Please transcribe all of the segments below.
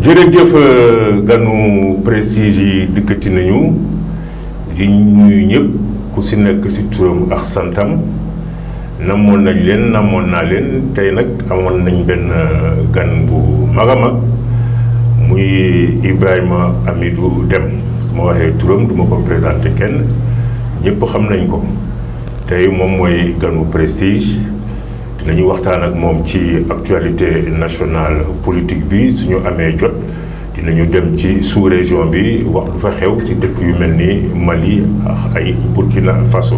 jërëjëf ganu Prestige yi dikkati nañu di nuyu ñëpp ku si nekk si turam ak santam namoon nañ leen namoon naa leen tey nag amoon nañ benn gan bu mag a mag muy Ibrahima Hamidou Dème su ma waxee turam du ma ko présenté kenn ñëpp xam nañ ko tey moom mooy ganu Prestige dinañu waxtaan ak moom ci actualité nationale politique bi suñu amee jot dinañu dem ci sous-région bi wax lu fa xew ci dëkk yu mel ni Mali ak ay Burkina Faso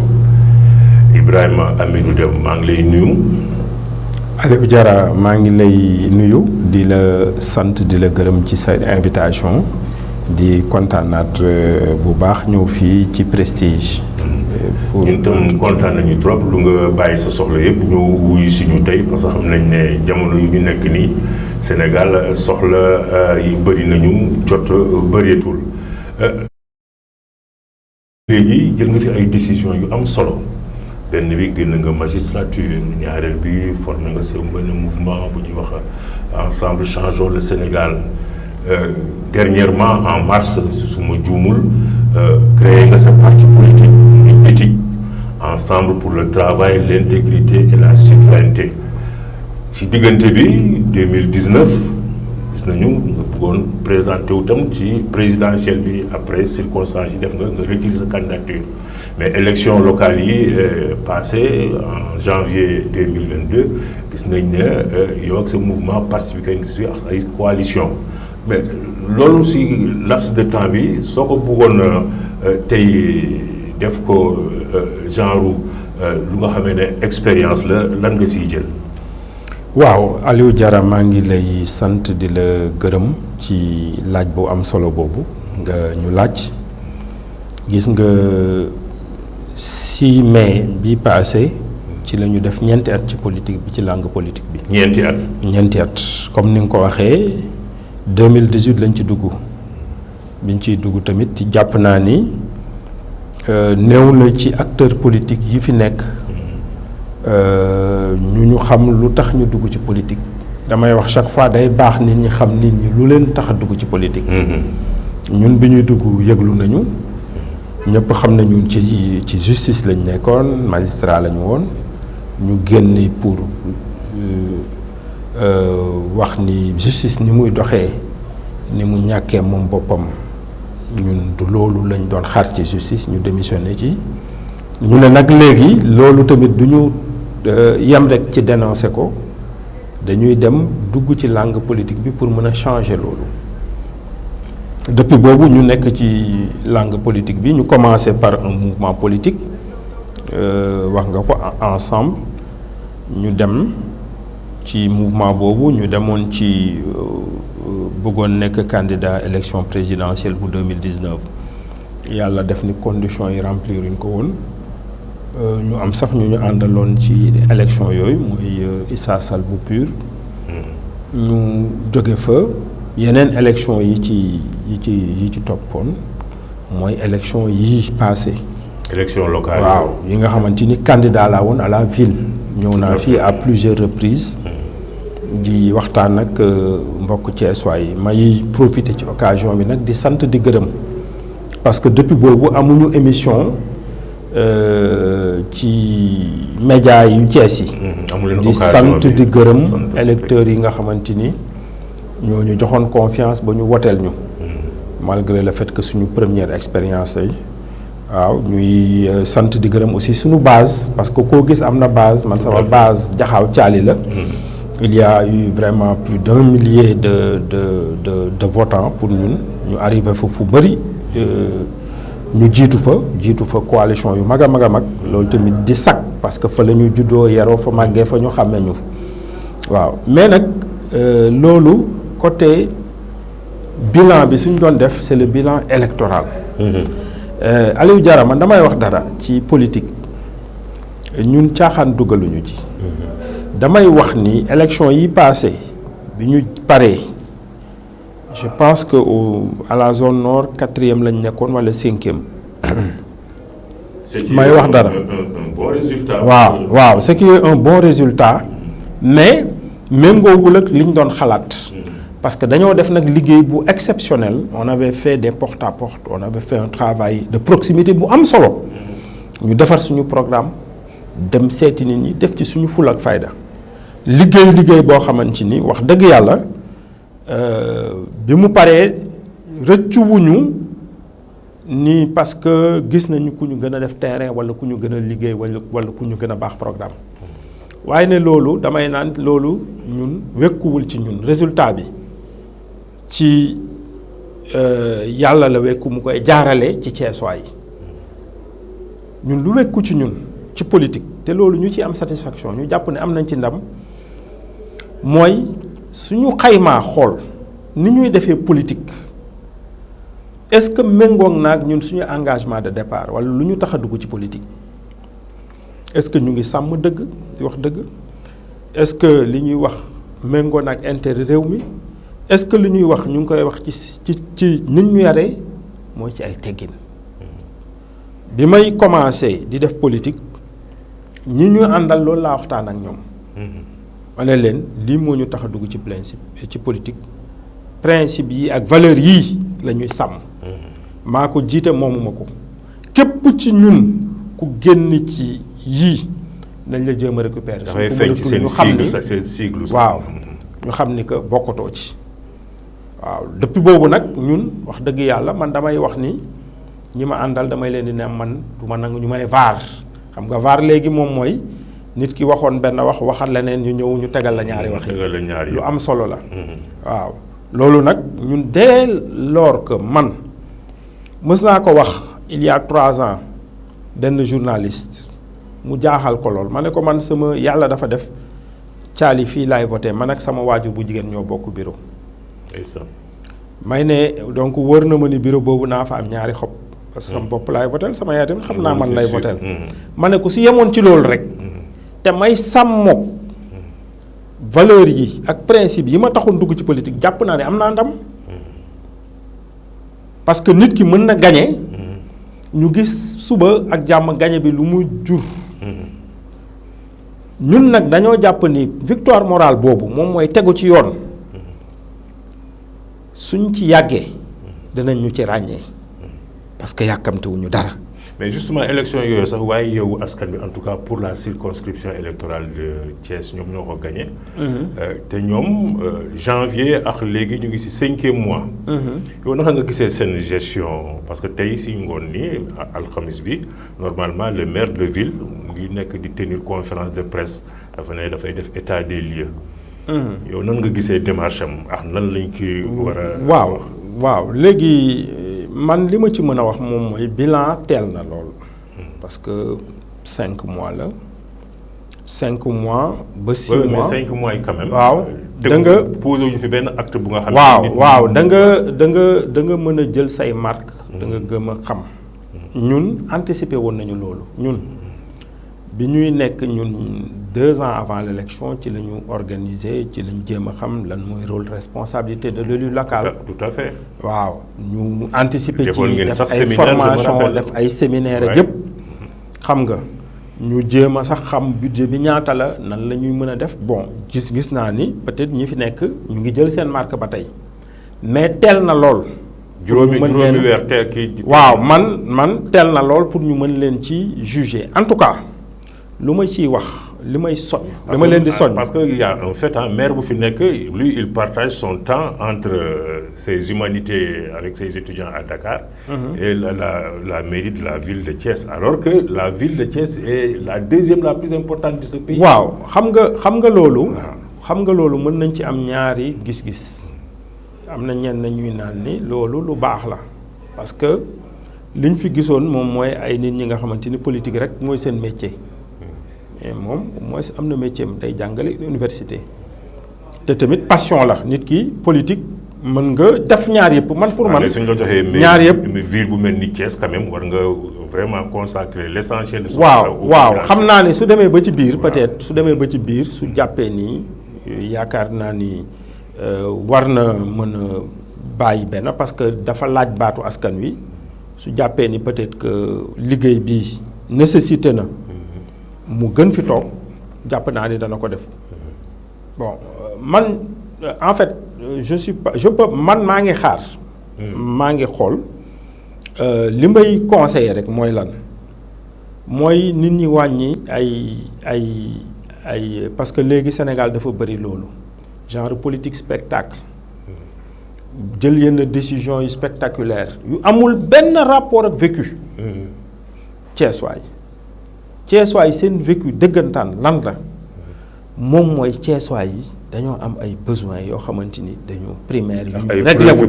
Ibrahima Hamidou Dème maa ngi lay nuyu. Aliou Diarra maa ngi lay nuyu di la sant di la gërëm ci sa invitation di kontaanaat bu baax ñëw fii ci Prestige. ñun tam kontaan nañu trop lu nga bàyyi sa soxla yëpp ñëw wuyu si ñu tey parce que xam nañ ne jamono yu ñu nekk nii Sénégal soxla yi bëri nañu jot bëreetul. léegi jël nga fi ay décisions yu am solo benn bi génn nga magistrature ñaareel bi formé nga sa benn mouvement bu ñuy wax ensemble changeons le Sénégal dernièrement en mars su ma juumul créé nga sa parti politique éthique ensemble pour le travail l'intégrité et la citoyenneté ci diggante bi 2019 gis nañu nga bëggoon présenté wu tam ci présidentielle bi après circonstances yi def nga retiré sa candidature mais élection locale yi passé en janvier 2022 gis nañ ne yow ak sa mouvement participé nga si ak ay coalition mais loolu si laps de temps bi soo ko bëggoon tey def ko genre lu nga xamee ne expérience la lan nga siy jël. waaw Aliou Diarra maa ngi lay sant di la gërëm ci laaj bu am solo boobu nga ñu laaj gis nga 6 mai bi passé ci la ñu def ñeenti at ci politique bi ci langue politique bi. ñeenti at comme ni nga ko waxee 2018 lañ ci dugg biñ ciy dugg tamit ci jàpp naa ni néew na ci acteur politique yi fi nekk ñu xam lu tax ñu dugg ci politique damay wax chaque fois day baax nit ñi xam nit ñi lu leen tax a dugg ci politique. ñun bi ñuy dugg yëglu nañu ñëpp xam nañu ci justice lañ nekkoon magistrat lañu woon ñu génn pour wax ni justice ni muy doxee ni mu ñàkkee moom boppam ñun du loolu lañ doon xaar ci justice ñu démissionné ci ñu ne nag léegi loolu tamit du ñu yem rek ci dénoncer ko dañuy dem dugg ci langue politique bi pour mën a changer loolu depuis boobu ñu nekk ci langue politique bi ñu commencé par un mouvement politique wax nga ko ensemble ñu dem ci mouvement boobu ñu demoon ci bëggoon nekk candidat élection présidentielle bu 2019 yàlla def ni conditions yi remplir uñ ko woon ñu am sax ñu àndaloon ci élection yooyu mooy Issa Sall bu PUR ñu jóge fa yeneen élection yi ci toppoon mooy élection yi passé élection locale waaw yi nga xamante ni candidat laa woon à la ville ñëw naa fii à plusieurs reprises di waxtaan ak mbokk Thiessois yi may profité ci occasion bi nag di sant di gërëm parce que depuis boobu amuñu émission ci média yu Thiès yi di sant di gërëm électeurs yi nga xamante ni ñoo ñu joxoon confiance ba ñu woteel ñu malgré le fait que suñu première expérience yi waaw ñuy sant di gërëm aussi suñu base parce que koo gis am na base man sama base jaxaaw caali la il y a eu vraiment plus d'1 millier de votants pour ñun ñu arrivé fa fu bëri ñu jiitu fa coalition yu mag a mag loolu tamit di sag parce que fa la ñu juddoo yaroo fa màggee fa ñu xàmmee ñu waaw mais nag loolu côté bilan bi suñ doon def c'est le bilan électoral. Aliou Diarra man damay wax dara ci politique ñun caaxaan dugaluñu ci. damay wax ni élection yi passé bi ñu paree je pense que à la zone nord 4e lañ nekkoon wala 5e. may wax dara un bon résultat. waaw ce qui est un bon résultat mais méngoowul ak li ñu doon xalaat. parce que dañoo def nag liggéey bu exceptionnel. On avait fait des porte-à-porte, on avait fait un travail de proximité bu am solo. ñu defar suñu programme dem seeti nit ñi def ci suñu ful ak fayda liggéey boo xamante ni wax dëgg yàlla bi mu paree rëccuwuñu ni parce que gis nañu ku ñu gën a def terrain wala ku ñu gën a liggéey wala ku ñu gën a baax programme waaye ne loolu damay naan loolu ñun wekkuwul ci ñun résultat bi ci yàlla la wekku mu koy jaarale ci Ceesuwaay yi ñun lu wekku ci ñun ci politique te loolu ñu ci am satisfaction ñu jàpp ne am nañ ci ndam mooy suñu xaymaa xool ni ñuy defee politique est-ce que méngoog naag ñun suñu engagement de départ wala lu ñu tax a dugg ci politique est-ce que ñu ngi sàmm dëgg di wax dëgg est-ce que li ñuy wax méngoo naag intérêt réew mi est-ce que li ñuy wax ñu ngi koy wax ci nit ñu yaree mooy ci ay teggin bi may commencé di def politique ñi ñu àndal loolu laa waxtaan ak ñoom ma ne leen lii moo ñu tax a dugg ci principe ci politique principe yi ak valeur yii la ñuy sàmm maa ko jiite moomuma ko képp ci ñun ku génn ci yii nañ la jéem a récupérer dafay feeñ ci seen sigle waaw ñu xam ni que bokkatoo ci waaw depuis boobu nag ñun wax dëgg yàlla man damay wax ni ñi ma àndal damay leen di ne man du ma nangu ñu may vaar xam nga vaar léegi moom mooy nit ki waxoon benn waxal leneen ñu ñëw ñu tegal la ñaari wax yi lu am solo la waaw loolu nag ñun dès lors que man mës naa ko wax il y a 3 ans benn journaliste mu jaaxal ko lool ma ne ko man sama yàlla dafa def caali fii laay voté man ak sama waajur bu jigéen ñoo bokk bureau may ne donc wóor na ma ni bureau boobu naa fa am ñaari xob parce que sama bopp laay votel sama yaay tamit xam naa man lay votel ma ne ko su yemoon ci loolu rek te may sàmmook valeur yi ak principe yi ma taxoon dugg ci politique jàpp naa ne am naa ndam parce que nit ki mën na gañe ñu gis suba ak jàmm gañe bi lu mu jur ñun nag dañoo jàpp ni victoire morale boobu moom mooy tegu ci yoon suñ ci yàggee dinañ ñu ci ràññee parce que yàkkamtewuñu dara. mais justement élection yooyu sax waaye yow askan bi en tout cas pour la circonscription électorale de Thiès ñoom ñoo ko gagné. te ñoom janvier ak léegi ñu ngi ci 5e mois. yow naka nga gisee seen gestion parce que tey si ngoon ni alxamis bi normalement le maire de ville mu ngi nekk di tenir conférence de presse dafa ne dafay def état des lieux. yow nan nga gisee démarche am ak nan lañ ki war a. waaw léegi. man li ma ci mën a wax moom mooy bilan teel na lool parce que 5 mois la 5 mois ba 6 mois mais 5 mois yi quand même. waaw da nga posé wuñu fi benn acte bu nga xam ne. waaw da nga mën a jël say marque da nga gëm a xam. ñun anticiper woon nañu loolu ñun bi ñuy nekk ñun 2 ans avant l'élection ci la ñu organiser ci la ñu jéem a xam lan mooy rôle responsabilité de l'élu local. tout à fait. waaw ñu anticiper ci def sax ay formation def ay séminaire yëpp xam nga ñu jéem a sax xam budget bi ñaata la nan la ñuy mën a def bon gis naa ni peut-être ñi fi nekk ñu ngi jël seen marque ba tey mais teel na lool. juróomi weer teel kii. waaw man teel na lool pour ñu mën leen ci juger en tout cas lu ma ciy wax li may soñ. li ma leen di soñ parce que y a un fait maire bu fi nekk lui il partage son temps entre ses humanités avec ses étudiants à Dakar. Et la mairie de la ville de Thiès alors que la ville de Thiès est la 2e la plus importante de ce pays. waaw xam nga loolu. xam nga loolu mën nañ ci am ñaari gis-gis. am na ñenn ñuy naan ni loolu lu baax la parce que liñ fi gisoon moom mooy ay nit ñi nga xamante ni politique rek mooy seen métier. mais moom mooy am na métier am day jàngale université te tamit passion la nit ki politique mën nga def ñaar yëpp man pour man. suñ la joxee ñaar yëpp ville bu mel ni Thiès quand même war nga vraiment consacrer l'essentiel de son waaw xam naa ni su demee ba ci biir peut-être su demee ba ci biir su jàppee nii yaakaar naa ni war na mën a bàyyi benn parce que dafa laaj baatu askan wi su jàppee ni peut-être que liggéey bi nécessité na. mu gën fi toog jàpp naa ni dana ko def bon man en fait je suis pas je peux man maa ngi xaar. maa ngi xool li may conseiller rek mooy lan mooy nit ñi wàññi ay parce que léegi Sénégal dafa bëri loolu genre politique spectacle jël yenn décision yu spectaculaire yu amul benn rapport ak vécu. Ceesuwaay seen vécu dëggantaan lan la moom mooy ceesuwaay yi dañoo am ay besoins yoo xamante ni dañoo primaire yu ñu réglewul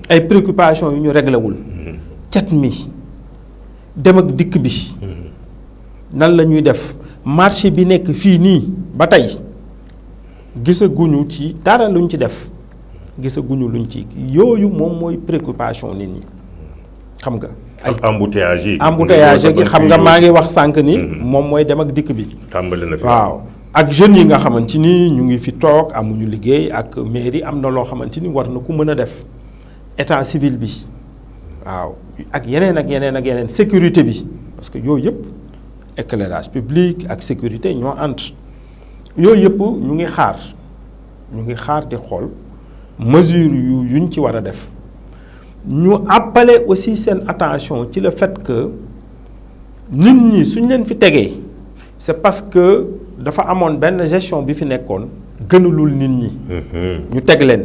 ay préoccupations yu ñu réglewul cet mi dem ak dikk bi nan la ñuy def marché bi nekk fii nii ba tey gisaguñu ci dara luñ ci def gisaguñu luñ ci yooyu moom mooy préoccupation nit ñi xam nga ay embouteillage yi xam nga maa ngi wax sànq ni moom mooy dem ak dikk bi tàmbali na fi waaw ak jeunes yi nga xamante ni ñu ngi fi toog amuñu liggéey ak mairie am na loo xamante ni war na ku mën a def état civil bi waaw ak yeneen sécurité bi parce que yooyu yëpp éclairage public ak sécurité ñoo ànd yooyu yëpp ñu ngi xaar di xool mesure yuñ ci war a def ñu appeler aussi seen attention ci le fait que nit ñi suñ leen fi tegee c'est parce que dafa amoon benn gestion bi fi nekkoon gënalul nit ñi. ñu teg leen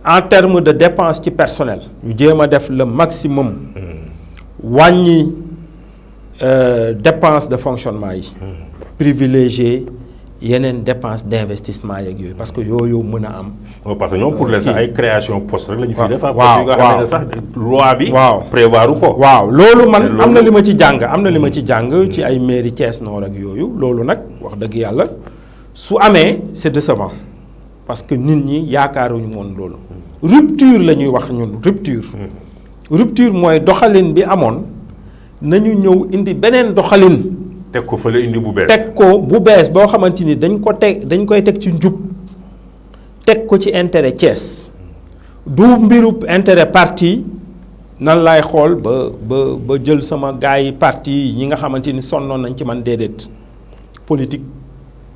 en termes de dépense ci personnel. ñu jéem a def le maximum wàññi dépense de fonctionnement yi. privilégier yeneen dépense d'investissement yeeg yooyu parce que yooyu mën a am. parce que ñoom pour l'instant ay création poste rek la ñu fi def. waaw nga xam ne sax loi bi. prévoir ko. waaw loolu man am na li ma ci jàng ci ay mairie Thiès Nord ak yooyu loolu nag wax dëgg yàlla su amee c'est décevant parce que nit ñi yaakaaruñu woon loolu. rupture la ñuy wax ñun rupture mooy doxalin bi amoon nañu ñëw indi beneen doxalin. teg ko fële indi bu bees teg ko bu bees boo xamante ni dañ koy teg ci njub teg ko ci intérêt Thiès du mbirub intérêt parti nan laay xool ba jël sama gars yi parti yi nga xamante ni sonnoon nañ ci man déedéet politique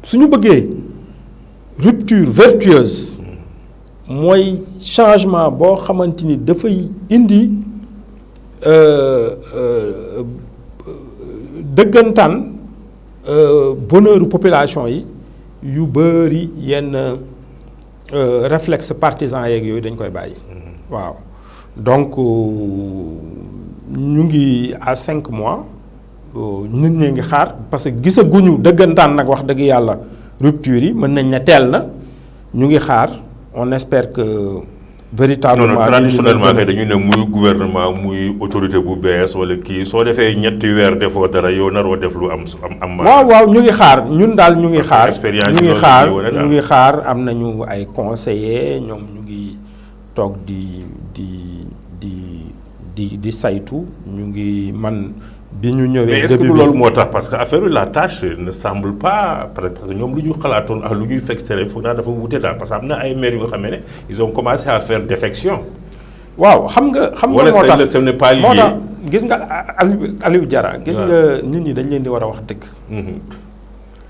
suñu bëggee rupture vertueuse mooy changement boo xamante ni dafay indi dëggantaan bonheuru population yi yu bëri yenn réflexe partisan yeeg yooyu dañ koy bàyyi. waaw donc ñu ngi à 5 mois nit ñi ngi xaar parce que gisaguñu dëggantaan nag wax dëgg yàlla rupture yi mën nañ ne teel na ñu ngi xaar on espère que. véritablement non traditionnellement kay dañu ne muy gouvernement muy autorité bu bees wala kii soo defee ñetti weer defoo dara yow naroo def lu am. waaw ñu ngi xaar ñun daal ñu ngi xaar am nañu ay conseillers ñoom ñu ngi toog di saytu ñu ngi man. bi ñu ñëwee mais est-ce que loolu moo tax parce que affaire la tâche ne semble pas parce que ñoom lu ñu xalaatoon ak lu ñuy fekk tere foog naa dafa wute daal parce que am na ay maires yu nga xam ne ils ont commencé à faire défection. waaw xam nga moo tax wala ce n'est pas lié. moo tax gis nga Aliou Diarra gis nga nit ñi dañ leen di war a wax dëgg.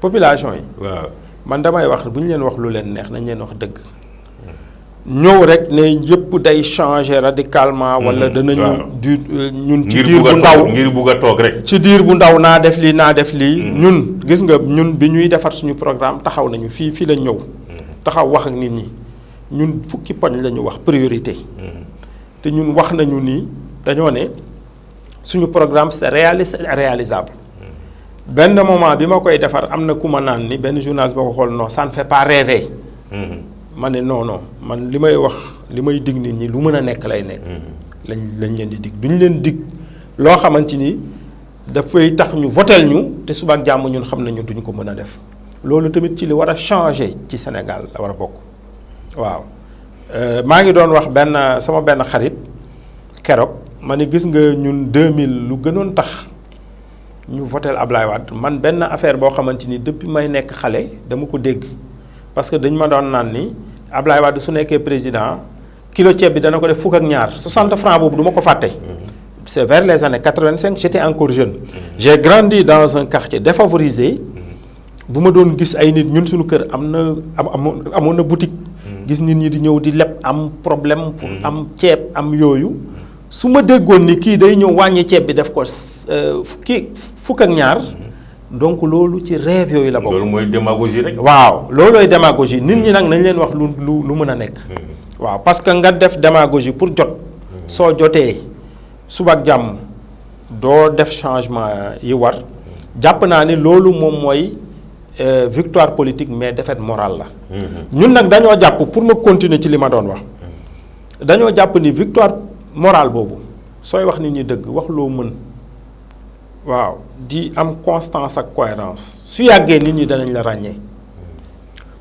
population yi. waaw man damay wax bu ñu leen wax lu leen neex nañ leen wax dëgg. ñëw rek ne yëpp day changer radicalement. wala danañu ñun ci diir bu ndaw ngir bugg a toog rek. ci diir bu ndaw naa def lii. ñun gis nga ñun bi ñuy defar suñu programme taxaw nañu fii lañ ñëw. taxaw wax ak nit ñi ñun fukki poñ la ñu wax priorité. te ñun wax nañu ni dañoo ne suñu programme c'est réalisable. benn moment bi ma koy defar am na ku ma naan ni benn journaliste boo ko xool non ça ne fait pas rêver. ma ne non man li may wax li may dig nit ñi lu mën a nekk lay nekk. lañ leen di dig duñ leen dig loo xamante ni dafay tax ñu votel ñu te suba ak jàmm ñun xam nañu duñ ko mën a def loolu tamit ci li war a changer ci Sénégal la war a bokk. waaw maa ngi doon wax sama benn xarit keroog ma ne gis nga ñun 2000 lu gënoon tax ñu votel Ablaye Wade man benn affaire boo xamante ni depuis may nekk xale dama ko dégg. parce que dañ ma doon naan ni Ablaye Wade su nekkee président kilo ceeb bi dana ko def fukk ak ñaar 60 francs boobu du ma ko fàtte. c'est vers les années 85 j'étais encore jeune. j'ai grandi dans un quartier défavorisé. bu ma doon gis ay nit ñun suñu kër amoon na boutique. gis nit ñi di ñëw di leb am problème pour am ceeb am yooyu su ma déggoon ni kii day ñëw wàññi ceeb bi def ko fukk ak ñaar donc loolu ci rêve yooyu la bokk. loolu mooy démagogie rek. waaw loolooy démagogie nit ñi nag nañ leen wax lu mën a nekk. waaw parce que nga def démagogie pour jot. soo jotee suba ak jàmm doo def changement yi war jàpp naa ni loolu moom mooy victoire politique mais défaite morale la. ñun nag dañoo jàpp pour ma continuer ci li ma doon wax. dañoo jàpp ni victoire morale boobu sooy wax nit ñi dëgg wax loo mën. waaw di am constance ak cohérence su yàggee nit ñi danañ la ràññee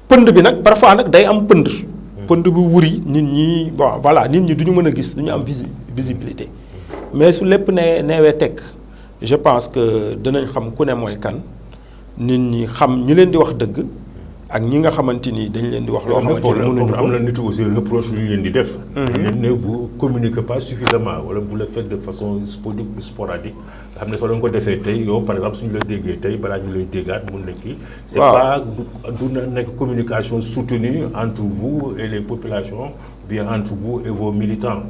pënd bi nag parfois nag day am pënd bu wuri nit ñi bon voilà nit ñi du ñu mën a gis du ñu am visibilité mais su lépp neewee tekk je pense que dinañ xam ku ne mooy kan nit ñi xam ñi leen di wax dëgg ak ñi nga xamante ni dañ leen di wax loo xamante ni mënuñu ko am na nit aussi reproche yu ñu leen di def. ne vous communiquez pas suffisamment wala vous le faites de façon sporadique nga xam ne soo leen ko defee tey yow par exemple suñu la déggee tey balaa ñu lay déggaat mun na kii. c'est pas du nekk communication soutenue entre vous et les populations bien entre vous et vos militants.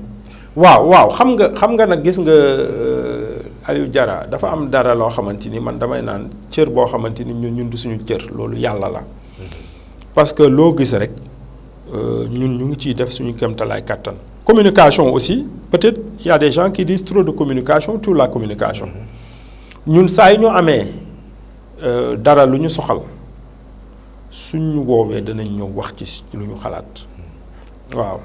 waaw xam nga nag gis nga Aliou Diarra dafa am dara loo xamante ni man damay naan cër boo xamante ni ñun du suñu cër loolu yàlla la. parce que loo gis rek ñun ñu ngi ciy def suñu kéemtalaay kàttan communication aussi peut-être y a des gens qui disent trop de communication tout la communication ñun saa yi ñu amee dara lu ñu soxal suñu woowee danañ ñëw wax ci lu ñu xalaat waaw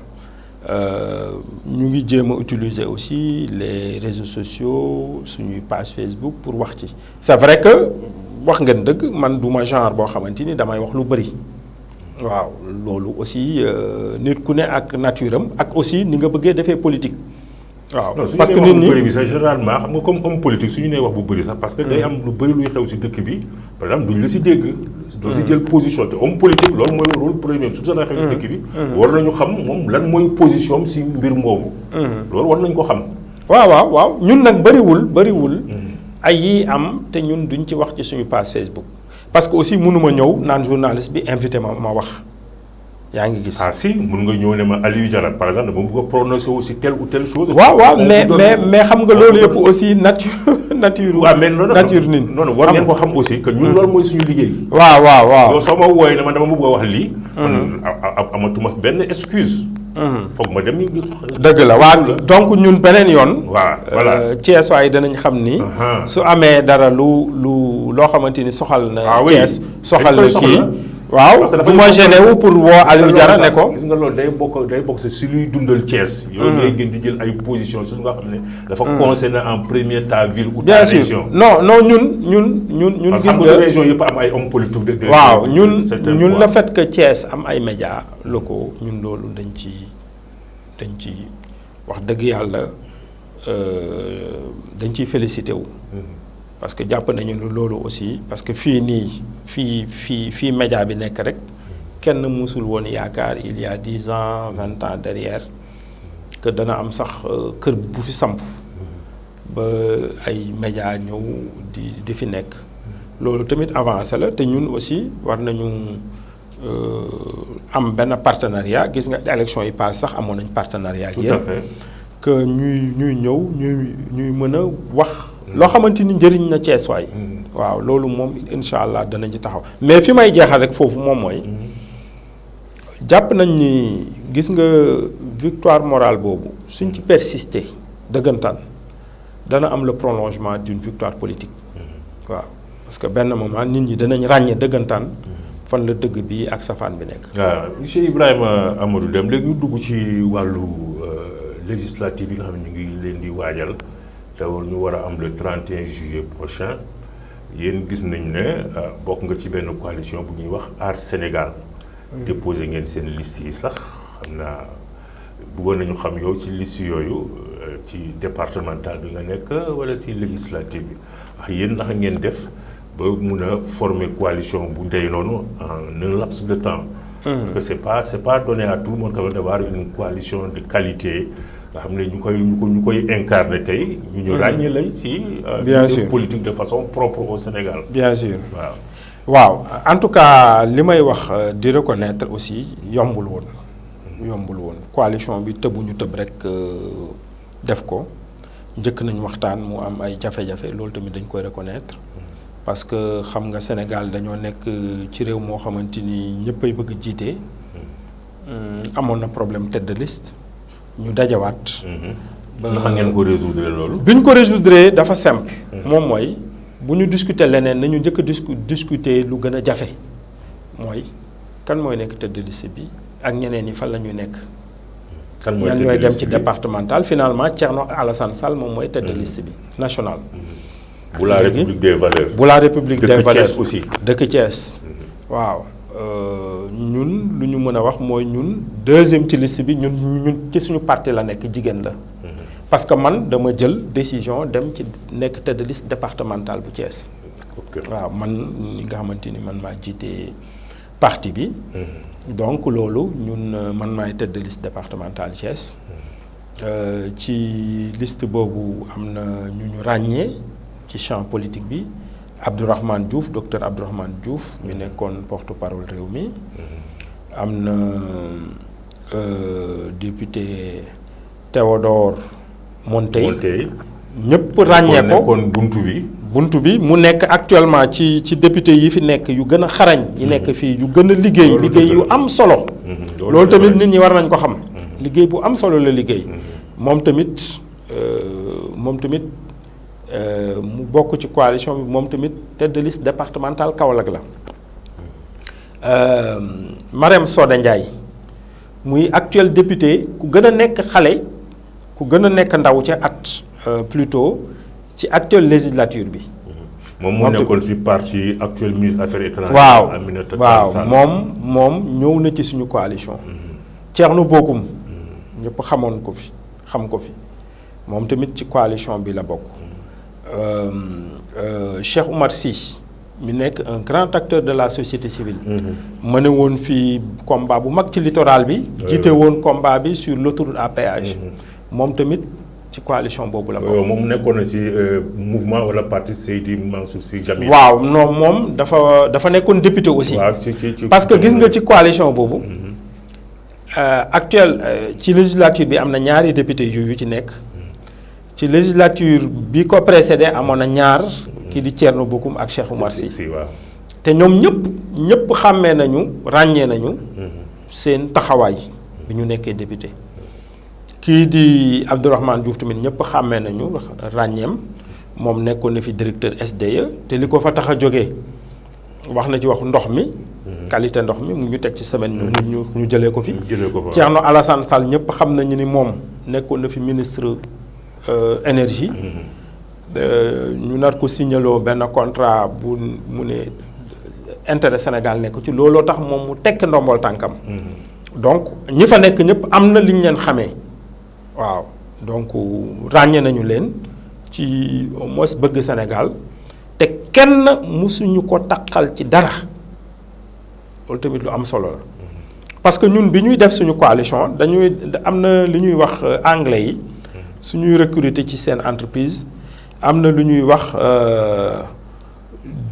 ñu ngi jéem a utiliser aussi les réseaux sociaux suñuy page Facebook pour wax ci c'est vrai que wax ngeen dëgg man duma genre boo xamante ni damay wax lu bari waaw loolu aussi nit ku ne ak nature am ak aussi ni nga bëggee defee politique. waaw parce que nit ñi bëri bi sax généralement xam nga comme homme politique suñu nee wax bu bëri sax parce que day am lu bëri luy xew ci dëkk bi par exemple duñ la si dégg. doo si jël position te homme politique loolu mooy rôle premier surtout sax xew ci dëkk bi. war nañu xam moom lan mooy position si mbir moomu. loolu war nañ ko xam. waaw ñun nag bëriwul. ay yii am te ñun duñ ci wax ci suñu page Facebook. parce que aussi mënuma ñëw naan journaliste bi invité ma wax yaa ngi gis. ah si mën nga ñëw ne ma Aliou Diarra par exemple dama bëgg a prononcer aussi telle ou telle chose. waaw mais xam nga loolu yëpp aussi nature. waaw mais nature nit. non war ngeen ko xam aussi que ñun loolu mooy suñu liggéey. waaw yow soo ma wooyee ne man dama bëgg a wax lii. amatuma benn excuse. foog ma dem. dëgg la waaw donc ñun beneen yoon. waaw voilà Thiès waay danañ xam ni. su amee dara loo xamante ni soxal na. Thiès soxal na kii. waaw bu ma gêné wu pour woo Aliou Diarra ne ko. gis nga loolu day bokk si luy dundal Thiès. yow ngay gën di jël ay position su nga xam ne. dafa concerner en premier ta ville ou ta région. non ñun gis nga région yëpp am ay hommes politiques. waaw ñun le fait que Thiès am ay médias locaux ñun loolu dañ ci wax dëgg yàlla dañ ciy félicité wu. parce que jàpp nañu ne loolu aussi parce que fii média bi nekk rek kenn mësul woon yaakaar il y a 10 ans 20 ans derrière que dana am sax kër bu fi samp ba ay média ñëw di fi nekk loolu tamit avancé la te ñun aussi war nañu am benn partenariat gis nga élection yi passe sax amoon nañ partenariat ak yéen. tout à fait que ñuy ñëw ñuy mën a wax. loo xamante ni njëriñ na Thiès waay. waaw loolu moom incha allah danañ ci taxaw mais fi may jeexal rek foofu moom mooy jàpp nañ ni gis nga victoire morale boobu suñ ci persister dëggantaan dana am le prolongement d'une victoire politique. waaw parce que benn moment nit ñi danañ ràññee dëggantaan fan la dëgg bi ak safaan bi nekk. waaw monsieur Ibrahima Amadou Deme léegi ñu dugg ci wàllu législative yi nga xam ne ñu ngi leen di waajal. te ñu war a am le 31 juillet prochain yéen gis nañ ne bokk nga ci benn coalition bu ñuy wax Aar Sénégal. déposé ngeen seen liste yi sax xam naa bëggoon nañu xam yow ci liste yooyu ci départemental bi nga nekk wala ci législative bi wax yéen naka ngeen def ba mun a former coalition bu ndey noonu en un laps de temps. parce que c'est pas donné à tout le monde quand même d'avoir une coalition de qualité. nga xam ne ñu koy incarner tey. ñu ràññee lay ci. bien sûr politique de façon propre au Sénégal. bien sûr waaw en tout cas li may wax di reconnaître aussi yombul woon yombul woon coalition bi tëbuñu tëb rek def ko njëkk nañ waxtaan mu am ay jafe-jafe loolu tamit dañ koy reconnaître parce que xam nga Sénégal dañoo nekk ci réew moo xamante ni ñëppay bëgg jiite amoon na problème tête de liste ñu dajawaat. ba naka ngeen ko résoudre loolu. bi ñu ko résoudre dafa simple. moom mooy bu ñu discuter leneen nañu njëkk a discuter lu gën a jafe mooy kan mooy nekk tête de liste bi ak ñeneen ñi fan la ñuy nekk. kan mooy ñan ñooy dem ci départemental finalement Thierno Alassane Sall moom mooy tête de liste bi national. bu la République des valeurs. bu la République des valeurs dëkk Thiès aussi. dëkk Thiès. waaw ñun lu ñu mën a wax mooy ñun deuxième ci liste bi ñun ci suñu parti la nekk jigéen la. parce que man dama jël décision dem ci nekk tête de liste départementale bu Thiès. waaw man li nga xamante ni man maa jiite parti bi. donc loolu ñun man maay tête de liste départementale Thiès. ci liste boobu am na ñu ràññee ci champ politique bi Abdourahmane Diouf docteur Abdourahmane Diouf mi nekkoon porte-parole réew mi. am na député Théodore Montey ñëpp ràññee ko kon buntu bi mu nekk actuellement ci député yi fi nekk yu gën a xarañ yi nekk fii yu gën a liggéey yu am solo. loolu tamit nit ñi war nañ ko xam. liggéey bu am solo la liggéey. moom tamit mu bokk ci coalition bi moom tamit tête de liste départementale Kaolack la. Marème Soda Ndiaye muy actuel député ku gën a nekk xale ku gën a nekk ndaw ca at plutôt ci actuelle législature bi. moom moo nekkoon ci parti actuel ministre affaires étrangères. waaw moom ñëw na ci suñu coalition. Thierno Bocoum ñëpp xamoon ko fi xam ko fi moom tamit ci coalition bi la bokk. Cheikh Oumar Sy mi nekk un grand acteur de la société civile. mëne woon fii combat bu mag ci littoral bi. jiite woon combat bi sur l'autoroute à péage. moom tamit ci coalition boobu la bokk. moom nekkoon na ci mouvement wala parti Seydi Mansour Sy Djamil. waaw non moom dafa nekkoon député aussi. waaw parce que gis nga ci coalition boobu. actuel ci législature bi am na ñaari député yu ci nekk. ci législature bi ko précédé amoon na ñaar. kii di Thierno Bocoum ak Cheikh Oumar Sy. te ñoom ñëpp xàmmee nañu ràññee nañu. seen taxawaay bi ñu nekkee député. kii di Abdourahmane Diouf tamit ñëpp xàmmee nañu ràññeem moom nekkoon na fi directeur SDE te li ko fa tax a jógee wax na ci wax ndox mi. qualité ndox mi mu ñu teg ci semaine ñu jëlee ko fi. Thierno Alassane Sall ñëpp xam nañu ni moom nekkoon na fi ministre énergie. ñu nar ko signaloo benn contrat bu mu ne intérêt Sénégal nekk ci looloo tax moom mu tekk ndombol tànkam. donc ñi fa nekk ñëpp am na li ñu leen xamee. waaw donc ràññee nañu leen ci au moins bëgg Sénégal te kenn mësuñu ko taqal ci dara loolu tamit lu am solo la. parce que ñun bi ñuy def suñu coalition dañuy am na li ñuy wax anglais yi suñuy recruter ci seen entreprise am na lu ñuy wax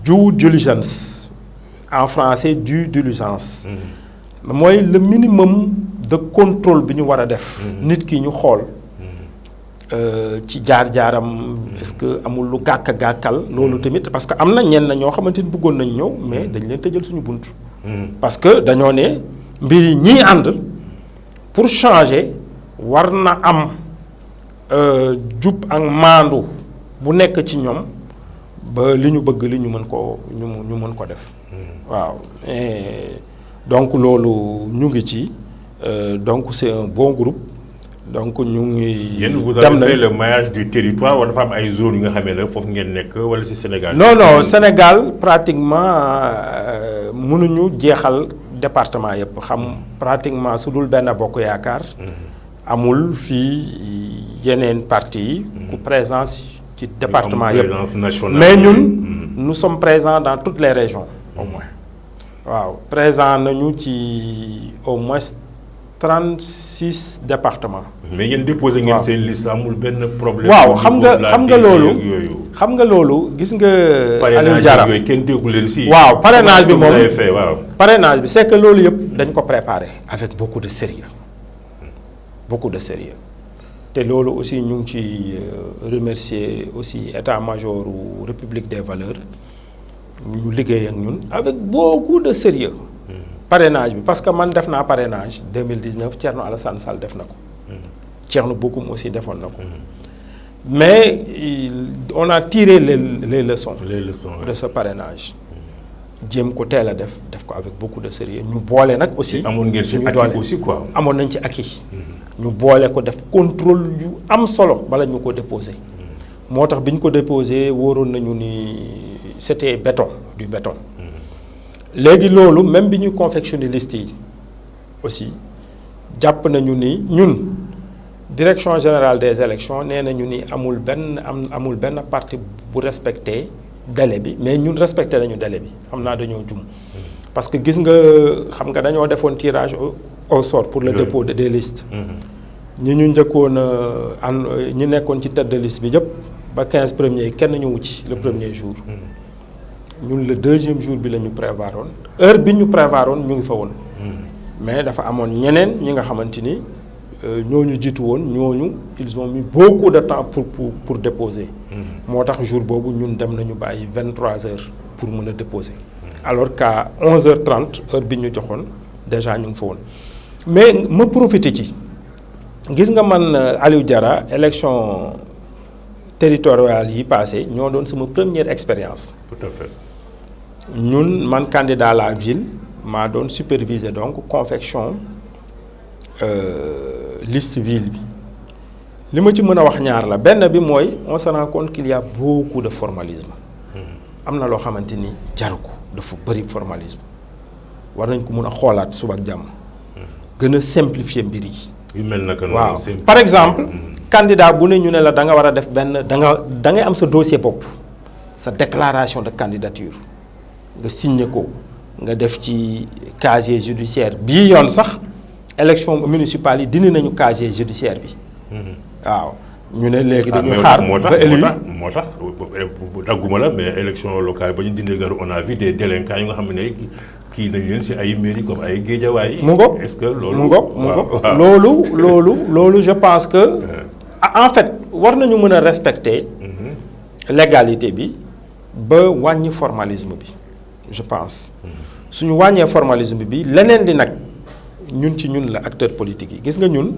due diligence en français due diligence. mooy le minimum de contrôle bi ñu war a def. nit ki ñu xool ci jaar-jaaram est-ce que amul lu gàkkal loolu tamit parce que am na ñenn ñoo xamante ni bëggoon nañ ñëw mais dañ leen tëjal suñu bunt. parce que dañoo ne mbir yi ñii ànd pour changer war na am jub ak maandu bu nekk ci ñoom ba li ñu bëgg li ñu mën ko def. waaw donc loolu ñu ngi ci donc c'est un bon groupe donc ñu ngi. yéen vous avez fait le maillage du territoire wala dafa am ay zones yu nga xamee ne foofu ngeen nekk wala ci Sénégal. non Sénégal pratiquement mënuñu jeexal département yëpp xam pratiquement su dul benn bokk yaakaar. amul fii yeneen parti yi. ku présence ci département yëpp mais ñun nous sommes présents dans toutes les régions au moins. waaw présent nañu ci au moins 36 départements. mais ngeen déposé ngeen seen liste amul benn problème. waaw xam nga loolu gis nga. Aliou Diarra yooyu kenn déggu leen si. waaw parrainage bi moom parrainage bi c'est que loolu yëpp dañ ko préparé avec beaucoup de sérieux beaucoup de sérieux te loolu aussi ñu ngi ci remercier aussi état-major République des valeurs ñu liggéey ak ñun avec beaucoup de sérieux parrainage bi parce que man def naa parrainage 2019 Thierno Alassane Sall def na ko Thierno Bocoum aussi defoon na ko mais on a tiré les leçons de ce parrainage jéem ko teel a def ko avec beaucoup de sérieux ñu boole nag aussi amoon ngeen ci acquis aussi quoi amoon nañ ci acquis ñu boole ko def contrôle yu am solo bala ñu ko déposé moo tax bi ñu ko déposé wóoroon nañu ni c'était du béton léegi loolu même bi ñu confectionné liste yi aussi jàpp nañu ni ñun direction générale des élections nee nañu ni amul benn parti bu respecté délai bi mais ñun respecté nañu délai bi xam naa dañoo jum parce que gis nga xam nga dañoo defoon tirage au sort pour le dépôt des listes ñi ñu njëkkoon ñi nekkoon ci tête de liste bi yëpp ba 15 premiers kenn ñëwu ci le premier jour ñun le deuxième jour bi la ñu prévoiroon heure bi ñu prévoiroon ñu ngi fa woon mais dafa amoon ñeneen ñi nga xamante ni ñooñu jiitu woon ñooñu ils ont mis beaucoup de temps pour déposer moo tax jour boobu ñun dem nañu bàyyi 23 heures pour mën a déposer alors qu'à 11h30 heure bi ñu joxoon déjà ñu ngi fa woon mais ma profité ci gis nga man Aliou Diarra élection territoriale yi passé ñoo doon sama première expérience. Tout à fait. ñun man candidat à la ville maa doon superviser donc confection liste ville bi li ma ci mën a wax ñaar la benn bi mooy on se rend compte qu'il y a beaucoup de formalisme am na loo xamante ni jaru ko dafa bëri formalisme war nañ ko mën a xoolaat suba ak jàmm gën a simplifier mbir yi. yu mel naka noonu waaw par exemple. candidat bu ne ñu ne la da nga war a def benn da ngay am sa dossier bopp sa déclaration de candidature nga signé ko nga def ci casier judiciaire bii yoon sax élection municipale yi dindi nañu casier judiciaire bi. waaw ñu ne léegi dañu xaar ba élu moo tax dagguma la mais élection locale ba ñu dindee garu on a vu des délinquants yu nga xam ne kii nañ leen si ay mairie comme ay Guédiawaye. mu ngoog est-ce que loolu mu ngoog loolu je pense que. en fait war nañu mën a respecter légalité bi ba wàññi formalisme bi je pense suñu wàññee formalisme bi leneen li nag ñun la acteurs politiques yi gis nga ñun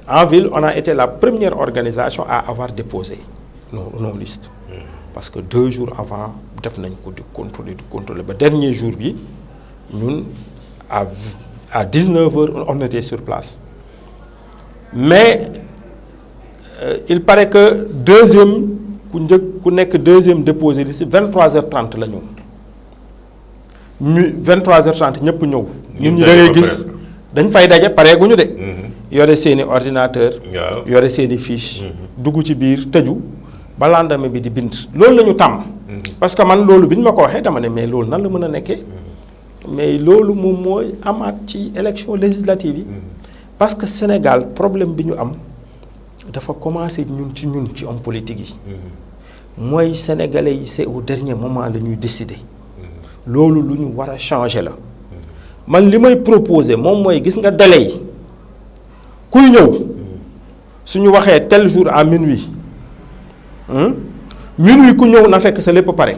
en ville on a été la première organisation à avoir déposé nos listes parce que 2 jours avant def nañ ko di contrôler ba dernier jour bi ñun à 19h on était sur place mais il paraît que ku nekk deuxième déposé li si 23h30 la ñu 23h30 ñëpp ñëw. ñun ñu da ngay gis dañ fay daje pareeguñu de. yore seeni ordinateur. yore seeni fiche. dugg ci biir tëju ba lendemain bi di bind. loolu la ñu tàmm. parce que man loolu bi ñu ma ko waxee dama ne mais loolu nan la mën a nekkee. mais loolu moom mooy amaat ci élection législative yi. parce que Sénégal problème bi ñu am. dafa commencé ci homme politique yi mooy sénégalais yi c'est au dernier moment la ñuy décider loolu lu ñu war a changer la man li may proposer moom mooy gis nga délai yi kuy ñëw suñu waxee tel jour à minuit ku ñëw na fekk sa lépp pare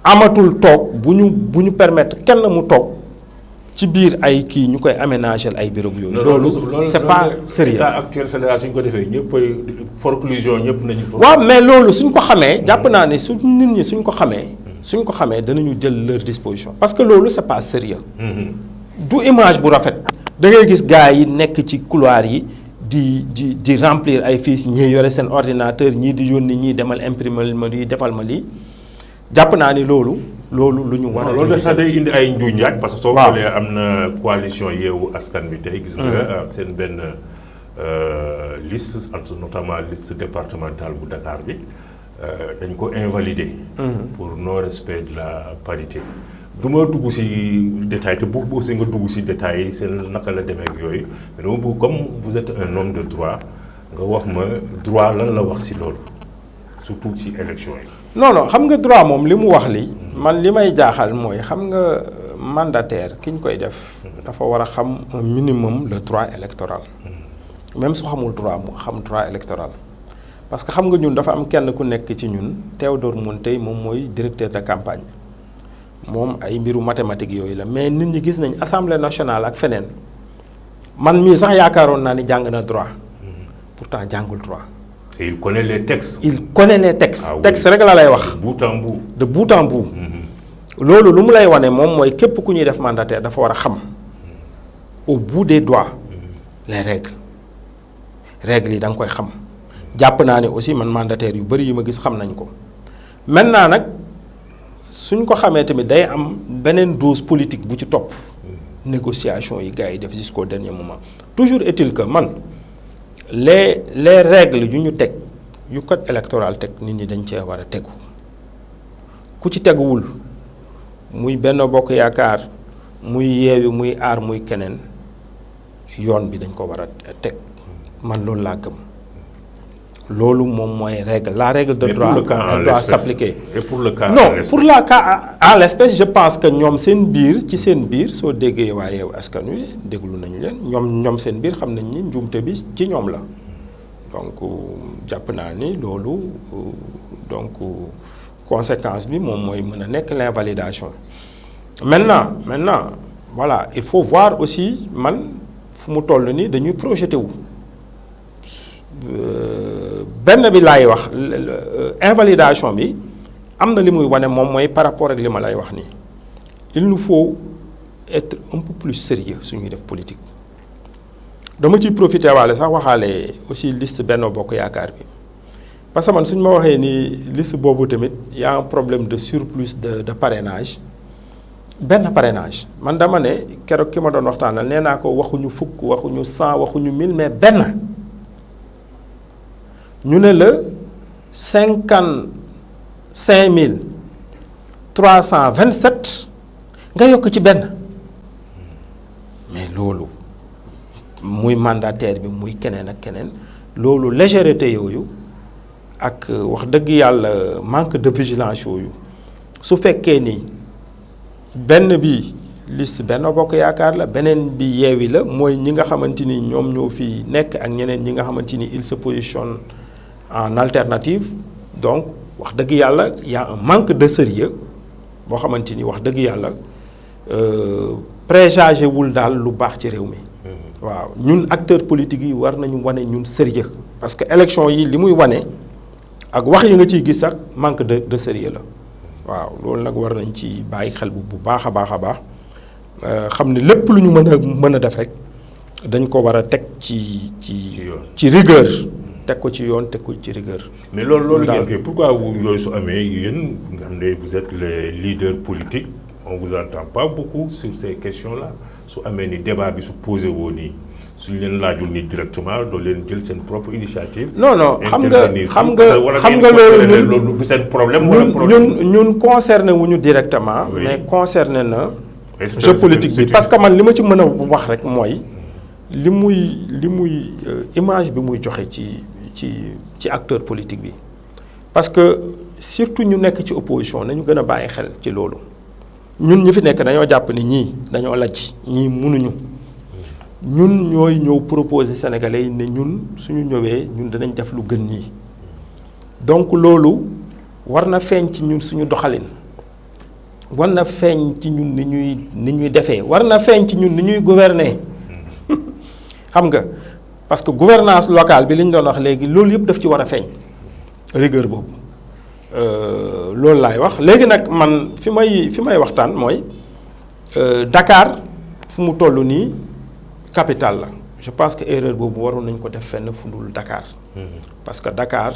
amatul toog bu ñu permettre kenn mu toog ci biir ay kii ñu koy aménager ay bureau yooyu. loolu c'est pas sérieux. état actuel Sénégal suñ ko defee ñëpp forclusion ñëpp nañu. waaw mais loolu suñ ko xamee. jàpp naa ne nit ñi suñ ko xamee danañu jël leur disposition. parce que loolu c'est pas sérieux. du image bu rafet. da ngay gis gars yi nekk ci couloir yi di remplir ay fiches ñii yore seen ordinateur ñii di yónni ñii demal imprimer ma lii defal ma lii jàpp naa ni loolu lu ñu war a. loolu sax day indi ay njuuj njaaj parce que soo xoolee am na coalition Yewwi Askan Wi tey gis nga seen benn liste notamment liste départementale bu Dakar bi dañ ko invalider. pour non respect de la parité. du ma dugg ci détail te bëgg aussi nga dugg ci détail yi seen naka la demee ak yooyu mais dama bëgg comme vous êtes un homme de droit nga wax ma droit lan la wax ci loolu surtout ci élection yi. non xam nga droit moom li mu wax li man li may jaaxal mooy xam nga mandataire ki ñu koy def dafa war a xam un minimum le droit électoral même su xamul droit mu xam droit électoral parce que xam nga ñun dafa am kenn ku nekk ci ñun Théodore Montey moom mooy directeur de campagne moom ay mbiru mathématique yooyu la mais nit ñi gis nañ assemblée nationale ak feneen man mii sax yaakaaroon naa ni jàng na droit pourtant jàngul droit. Et il connaît les textes. Il connaît les textes. Ah oui. Texte rek la lay wax. Bout en bout. De bout en bout. loolu lu mu lay wane moom mooy képp ku ñuy def mandataire dafa war a xam au bout des doigts les règles yi da nga koy xam jàpp naa ne aussi man mandataire yu bëri yi ma gis xam nañ ko maintenant nag suñ ko xamee tamit day am beneen dose politique bu ci topp négociation yi gars yi def jusqu'au dernier moment toujours est-il que man les règles yu ñu teg yu code électoral teg nit ñi dañ cee war a tegu ku ci teguwul muy Benno Bokk Yaakaar muy Yewwi muy Aar muy keneen yoon bi dañ ko war a teg man loolu laa gëm loolu moom mooy règle la règle de droit elle doit s'appliquer. Et pour le cas non pour le cas à l'espèce je pense que ñoom seen biir ci seen biir soo déggee waa Yewwi Askan Wi déglu nañu leen ñoom seen biir xam nañ ni njuumte bi ci ñoom la donc jàpp naa ni loolu donc conséquence bi moom mooy mën a nekk l'invalidation maintenant voilà il faut voir aussi man fu mu toll ni dañuy projeté wu benn bi laay wax invalidation bi am na li muy wane moom mooy par rapport ak li ma lay wax nii il nous faut être un peu plus sérieux suñuy def politique dama ciy profité waale sax waxaale aussi liste Benno Bokk Yaakaar bi parce que man suñ ma waxee ni liste boobu tamit y a un problème de surplus de parrainage benn parrainage man dama ne keroog ki ma doon waxtaanal nee naa ko waxuñu fukk waxuñu 100 waxuñu 1000 mais benn ñu ne la 55 327 nga yokk ci benn mais loolu muy mandataire bi muy keneen ak keneen loolu légèreté yooyu ak wax dëgg yàlla manque de vigilance yooyu su fekkee ni benn bi liste Benno Bokk Yaakaar la beneen bi Yewwi la mooy ñi nga xamante ni ñoom ñoo fi nekk ak ñeneen ñi nga xamante ni il se positionne en alternative donc wax dëgg yàlla y a un manque de sérieux boo xamante ni wax dëgg yàlla présagé wul daal lu baax ci réew mi. waaw ñun acteurs politiques yi war nañu wane ñun sérieux parce que élection yi li muy wane ak wax yi nga ciy gis sax manque de sérieux la waaw loolu nag war nañ ci bàyyi xel bu baax a baax a baax xam ne lépp lu ñu mën a def rek dañ ko war a teg ci rigueur teg ko ci yoon teg ko ci rigueur. mais loolu ngeen koy pourquoi yooyu su amee yéen nga xam ne vous êtes les leaders politiques on vous entend pas beaucoup sur ces questions là su amee ni débat bi su posé woo nii suñu leen laajul nii directement doo leen jël seen propre initiative. non xam nga loolu du seen problème. ñun concerné wuñu directement. Oui. mais concerné na. jeu politique bi parce que man li ma ci mën a wax rek mooy li muy image bi muy joxe ci acteur politique bi parce que surtout ñu nekk ci opposition nañu gën a bàyyi xel ci loolu ñun ñu fi nekk dañoo jàpp ni ñii dañoo lajj ñii mënuñu ñun ñooy ñëw proposer Sénégalais yi ne ñun suñu ñëwee ñun danañ def lu gën ñii donc loolu war na feeñ ci ñun suñu doxalin war na feeñ ci ñun ni ñuy defee war na feeñ ci ñun ni ñuy gouverner xam nga parce que gouvernance locale bi li ñu doon wax léegi loolu yëpp daf ci war a feeñ rigueur boobu loolu laay wax léegi nag man fi may waxtaan mooy Dakar fu mu toll nii capitale la je pense que erreur boobu waroon nañ ko def fenn fu dul Dakar parce que Dakar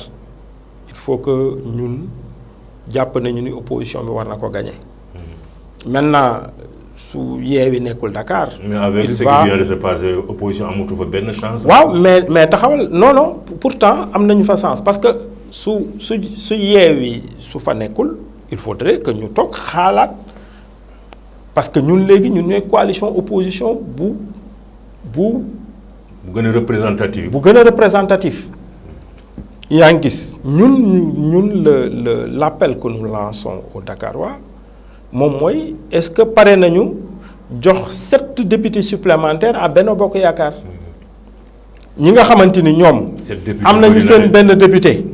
il faut que ñun jàpp nañu ni opposition bi war na ko gagner maintenant su Yewwi nekkul Dakar. mais avec ce qui vient de se passer opposition amatu fa benn chance. waaw mais taxawal non pourtant am nañu fa chance parce que su Yewwi su fa nekkul il faudrait que ñu toog xaalaat parce que ñun léegi ñun ñooy coalition opposition bu gën a représentatif. bu gën a représentatif. yaa ngi gis ñun l'appel que nous lançons au Dakarois moom mooy est-ce que pare nañu jox 7 députés supplémentaires à Benno Bokk Yaakaar ñi nga xamante ni ñoom am nañu seen benn député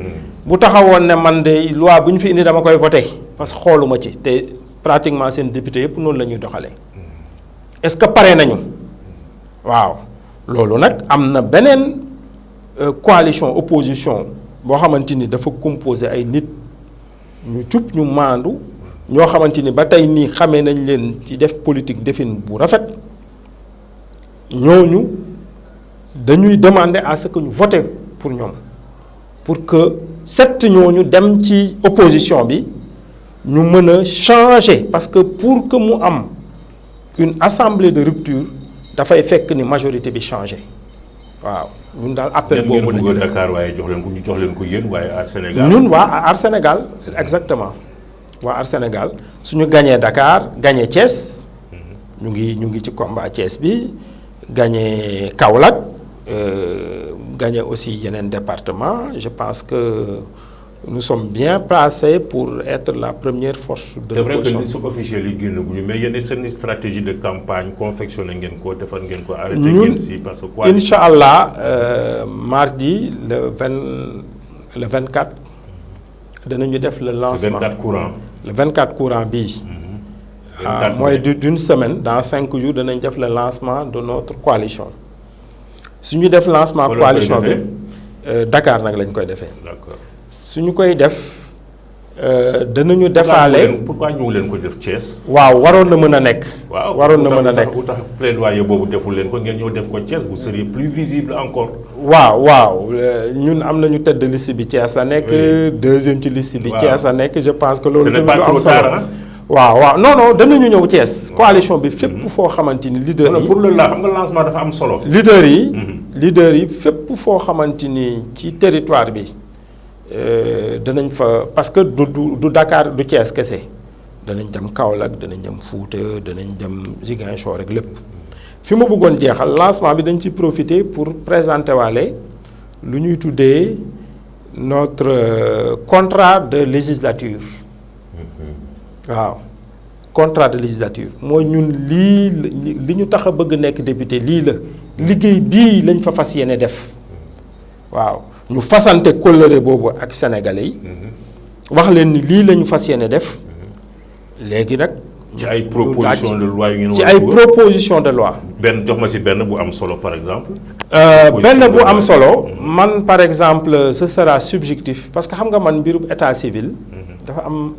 bu taxawoon ne man de loi bu ñu fi indi dama koy voté parce que xooluma ci te pratiquement seen député yëpp noonu la ñuy doxalee est-ce que pare nañu waaw loolu nag am na beneen coalition opposition boo xamante ni dafa composé ay nit ñu jub ñu maandu ñoo xamante ni ba tey nii xamee nañ leen ci def politique defin bu rafet ñooñu dañuy demander à ce que ñu voté pour ñoom pour que sept ñooñu dem ci opposition bi ñu mën a changer parce que pour que mu am une assemblée de rupture dafay fekk ni majorité bi changé waaw ñun daal appel boobu la ñu def Dakar waaye jox leen ko ñu jox leen ko yéen waaye Aar Sénégal. ñun waa Aar Sénégal exactement waa Aar Sénégal suñu gagné Dakar gagné Thiès ñu ngi ci combat Thiès bi gagné Kaolack gagné aussi yeneen département je pense que nous sommes bien placés pour être la première force de l'opposition. C'est vrai que liste officielle yi génn gu ñu mais yéen seen stratégie de campagne confectionné ngeen ko defar ngeen ko arrêté ngeen si parce que quoi incha allah mardi le 24 danañu def le lancement le 24 courant bii mooy d'une semaine dans 5 jours danañ def le lancement de notre coalition su ñu def lancement coalition bi Dakar nag lañ koy defee. D'accord. su ñu koy def danañu defaale. pourquoi ñu leen ko def Thiès. waaw waroon na mën a nekk. waroon na mën a nekk bu tax plaidoyer boobu deful leen ko ngeen ñëw def ko Thiès vous seriez plus visible encore. waaw ñun am nañu tête de liste bi Thiès a nekk. deuxième ci liste bi Thiès a nekk je pense que loolu. ce n'est pas trop tard waaw non danañu ñëw Thiès. coalition bi fépp foo xamante ni leader yi. pour le xam nga lancement dafa am solo. leader yi fépp foo xamante ni ci territoire bi. danañ fa parce que du Dakar du Thiès kese danañ dem Kaolack danañ dem Fouta danañ dem Ziguinchor rek lépp fi ma bëggoon jeexal lancement bi dañ ci profiter pour présenter waale lu ñuy tuddee notre contrat de législature waaw contrat de législature mooy ñun li ñu tax a bëgg nekk député lii la liggéey bii lañ fa fas yéene def waaw ñu fasante kóllëre boobu ak sénégalais yi wax leen ni lii la ñu fas yéene def léegi nag. ci ay proposition de loi yu ngeen ci ay proposition de loi. benn jox ma si benn bu am solo par exemple. benn bu am solo man par exemple ce sera subjectif parce que xam nga man mbirub état civil.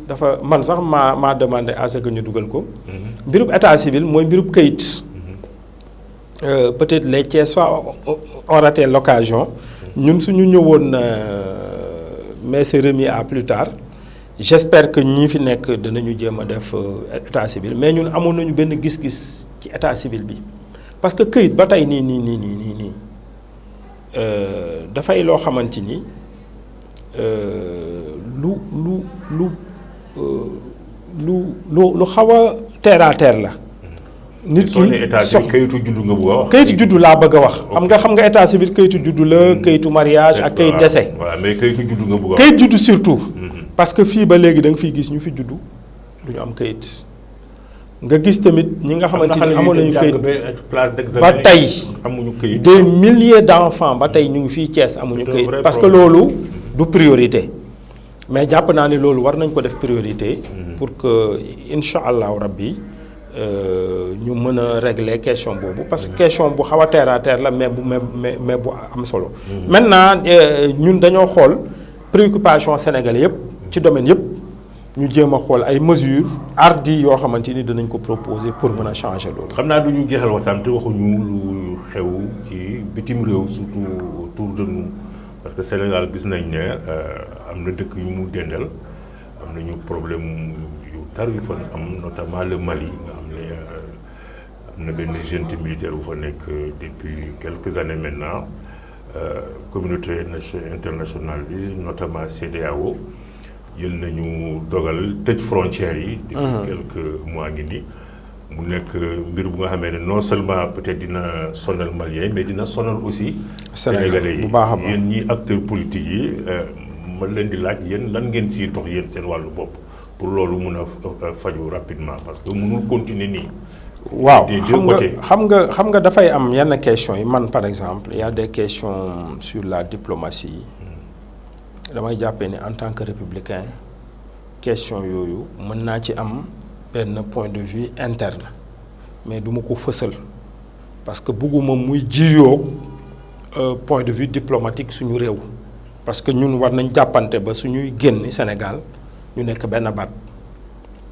dafa man sax maa demandé à ce que ñu dugal ko. mbirub état civil mooy mbirub këyit. peut-être les Thiessois ont raté l'occasion. ñun suñu ñëwoon mais c'est remis à plus tard j'espère que ñi fi nekk danañu jéem a def état civil mais ñun amoon nañu benn gis-gis ci état civil bi parce que këyit ba tey nii dafay loo xamante ni lu xaw a terre à terre la. nit ki kayitu juddu nga bëgg a wax. kayitu juddu laa bëgg a wax. xam nga état civil kayitu juddu la kayitu mariage ak kayit décès. voilà mais kayitu juddu nga bëgg a wax. kayit juddu surtout. parce que fii ba léegi da nga fiy gis ñu fi juddu du ñu am kayit. nga gis tamit ñi nga xamante ni amoon nañu kayit ba tey amuñu kayit. des milliers d'enfants ba tey ñu ngi fii Thiès amuñu kayit parce que loolu du priorité. mais jàpp naa ni loolu war nañ ko def priorité. pour que incha allahu rabbi. ñu mën a régler question boobu parce que question bu xaw a terre à terre la mais bu am solo. maintenant ñun dañoo xool préoccupation sénégalais yëpp ci domaine yëpp ñu jéem a xool ay mesures hardies yoo xamante ni dinañ ko proposer pour mën a changer loolu. xam naa du ñu jeexal waxtaan te waxuñu lu xew ci bitim réew surtout autour de nous parce que Sénégal gis nañ ne am na dëkk yu mu dendal am nañu problème yu tar yu fa am notamment le Mali nga xam ne am na benn junte militaire bu fa nekk depuis quelques années maintenant communauté internationale bi notamment CEDEAO jël nañu dogal tëj frontières yi. depuis quelques mois ngi nii mu nekk mbir bu nga xamee ne non seulement peut-être dina sonal Maliens mais dina sonal aussi. Sénégalais yi yéen ñi acteurs politiques yi ma leen di laaj yéen lan ngeen siy dox yéen seen wàllu bopp pour loolu mun a faju rapidement parce que mënul continuer nii waaw xam nga dafay am yenn questions yi man par exemple il y a des questions sur la diplomatie damay jàppee ni en tant que républicain question yooyu mën naa ci am benn point de vue interne mais du ma ko fësal parce que bugguma muy jiyoo point de vue diplomatique suñu réew parce que ñun war nañ jàppante ba suñuy génn Sénégal ñu nekk benn baat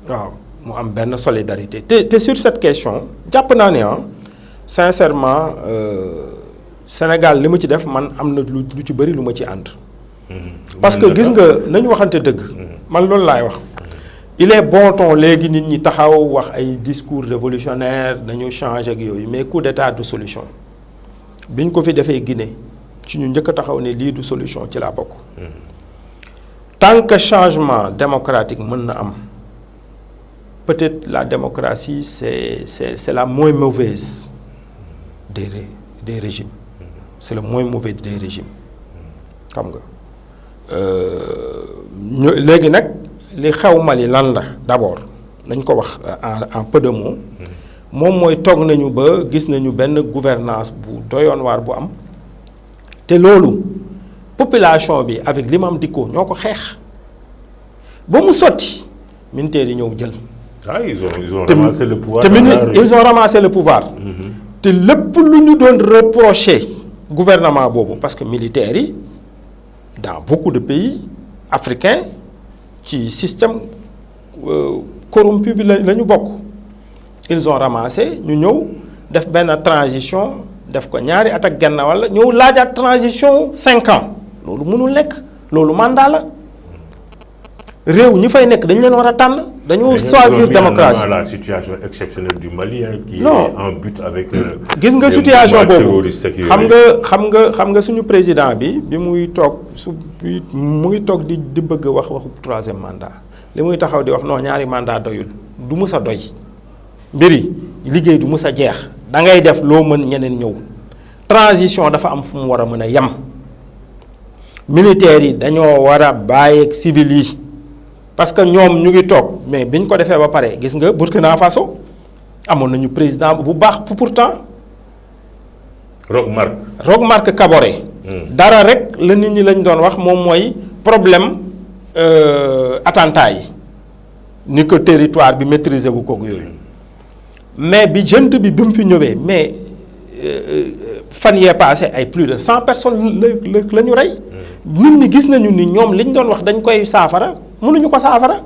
waaw mu am benn solidarité te sur cette question jàpp naa ne sincèrement Sénégal li ma ci def man am na lu ci bëri lu ma ci ànd parce que gis nga nañu waxante dëgg man loolu laay wax il est bon ton léegi nit ñi taxaw wax ay discours révolutionnaire dañu changer ak yooyu mais coup d'état du solution biñ ko fi defee Guinée ci ñu njëkk a taxaw ne lii du solution ci laa bokk tant que changement démocratique mën na am peut-être la démocratie c'est la moins mauvaise des régimes c'est le moins mauvais des régimes xam nga léegi nag li xew Mali lan la d'abord nañ ko wax en peu de mots moom mooy toog nañu ba gis nañu benn gouvernance bu doyoon waar bu am te loolu population bi avec l'imam Dicko ñoo ko xeex ba mu sotti militaires yi ñëw jël. ah ils ont ramassé le pouvoir. ils ont ramassé le pouvoir. te lépp lu ñu doon reprocher gouvernement boobu parce que militaires yi dans beaucoup de pays africains ci système corrompu bi la ñu bokk. ils ont ramassé ñu ñëw def benn transition def ko ñaari at ak genn walla ñëw laajaat transition 5 ans loolu mënul nekk loolu mandat la réew ñi fay nekk dañ leen war a tànn dañoo choisir démocratie. la situation exceptionnelle du Mali qui est en but avec. gis nga situation boobu xam nga suñu président bi muy toog mu ngi toog di bëgg wax waxu 3e mandat li muy taxaw di wax non ñaari mandat doyul du mës a doy. mbiri liggéey du mës a jeex da ngay def loo mën ñeneen ñëw transition dafa am fu mu war a mën a yem militaires yi dañoo war a bàyyi ak civil yi parce que ñoom ñu ngi toog mais biñ ko defee ba pare gis nga Burkina Faso amoon nañu président bu baax pourtant Roch Marc Kaboré dara rek la nit ñi lañ doon wax moom mooy problème attentat yi ni ko territoire bi maîtriser bu koog yooyu mais bi jënt bi mu fi ñëwee mais fan yee passé ay plus de 100 personnes la ñu rey nit ñi gis nañu ni ñoom liñ doon wax dañ koy saafara mënuñu ko saafara